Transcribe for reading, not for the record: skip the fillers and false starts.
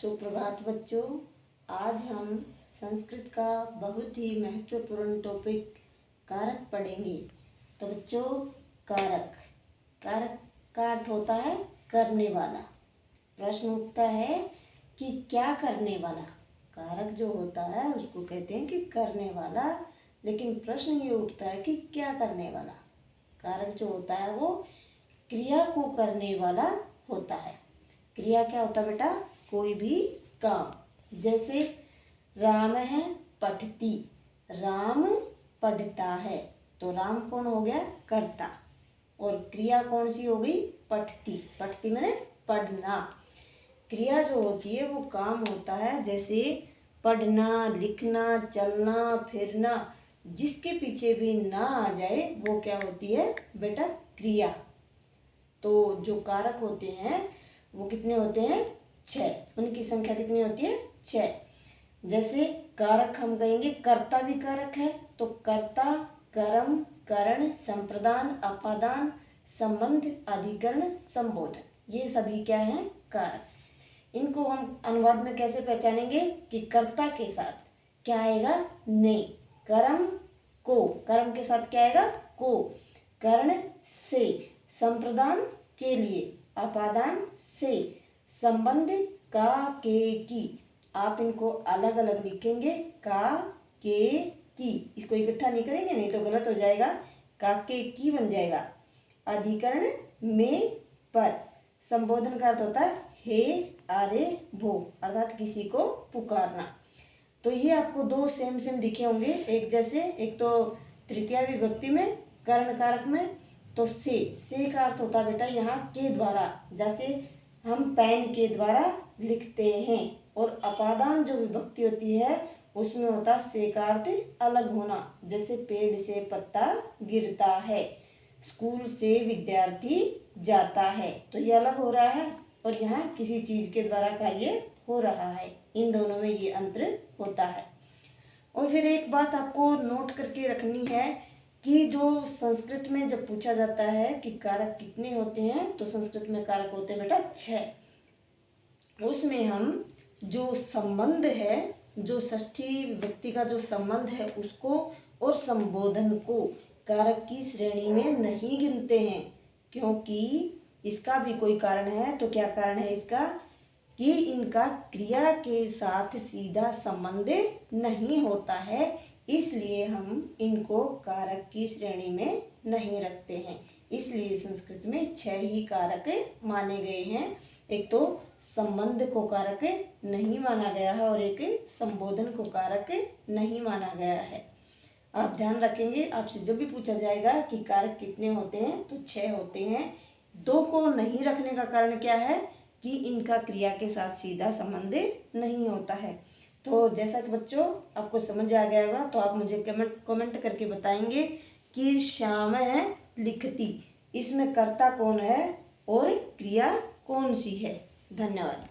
सुप्रभात बच्चों। आज हम संस्कृत का बहुत ही महत्वपूर्ण टॉपिक कारक पढ़ेंगे। तो बच्चों, कारक कारक का अर्थ होता है करने वाला। प्रश्न उठता है कि क्या करने वाला। कारक जो होता है उसको कहते हैं कि करने वाला, लेकिन प्रश्न ये उठता है कि क्या करने वाला। कारक जो होता है वो क्रिया को करने वाला होता है। क्रिया क्या होता है बेटा? कोई भी काम। जैसे राम है पठती, राम पढ़ता है, तो राम कौन हो गया? कर्ता। और क्रिया कौन सी हो गई? पठती। पठती माने पढ़ना। क्रिया जो होती है वो काम होता है, जैसे पढ़ना, लिखना, चलना, फिरना। जिसके पीछे भी ना आ जाए वो क्या होती है बेटा? क्रिया। तो जो कारक होते हैं वो कितने होते हैं? 6। उनकी संख्या कितनी होती है? 6। जैसे कारक हम कहेंगे कर्ता भी कारक है, तो कर्ता, कर्म, करण, संप्रदान, अपादान, संबंध, अधिकरण, संबोधन, ये सभी क्या हैं? कारक। इनको हम अनुवाद में कैसे पहचानेंगे कि कर्ता के साथ क्या आएगा? ने। कर्म को, कर्म के साथ क्या आएगा? को। कर्ण से, संप्रदान के लिए, अपादान से, संबंध का, के, की। आप इनको अलग अलग लिखेंगे, का, के, की। इसको इकट्ठा नहीं करेंगे, नहीं तो गलत हो जाएगा। का, के, की बन जाएगा। अधिकरण में, पर। संबोधन का अर्थ होता है हे, अरे, भो, अर्थात किसी को पुकारना। तो ये आपको दो सेम दिखे होंगे, एक जैसे। एक तो तृतीया विभक्ति में, कर्ण कारक में। तो से का अर्थ होता है बेटा यहाँ के द्वारा, जैसे हम पेन के द्वारा लिखते हैं। और अपादान जो विभक्ति होती है उसमें होता है से का अर्थ अलग होना, जैसे पेड़ से पत्ता गिरता है, स्कूल से विद्यार्थी जाता है, तो ये अलग हो रहा है। और यहाँ किसी चीज के द्वारा कार्य हो रहा है। इन दोनों में ये अंतर होता है। और फिर एक बात आपको नोट करके रखनी है कि जो संस्कृत में जब पूछा जाता है कि कारक कितने होते हैं, तो संस्कृत में कारक होते हैं बेटा 6। उसमें हम जो संबंध है, जो षष्ठी विभक्ति का जो संबंध है उसको और संबोधन को कारक की श्रेणी में नहीं गिनते हैं, क्योंकि इसका भी कोई कारण है। तो क्या कारण है इसका? कि इनका क्रिया के साथ सीधा संबंध नहीं होता है, इसलिए हम इनको कारक की श्रेणी में नहीं रखते हैं। इसलिए संस्कृत में 6 ही कारक माने गए हैं। एक तो संबंध को कारक नहीं माना गया है और एक संबोधन को कारक नहीं माना गया है। आप ध्यान रखेंगे, आपसे जब भी पूछा जाएगा कि कारक कितने होते हैं तो 6 होते हैं। 2 को नहीं रखने का कारण क्या है? कि इनका क्रिया के साथ सीधा संबंध नहीं होता है। तो जैसा कि बच्चों आपको समझ आ गया होगा, तो आप मुझे कमेंट करके बताएंगे कि श्याम है लिखती, इसमें कर्ता कौन है और क्रिया कौन सी है। धन्यवाद।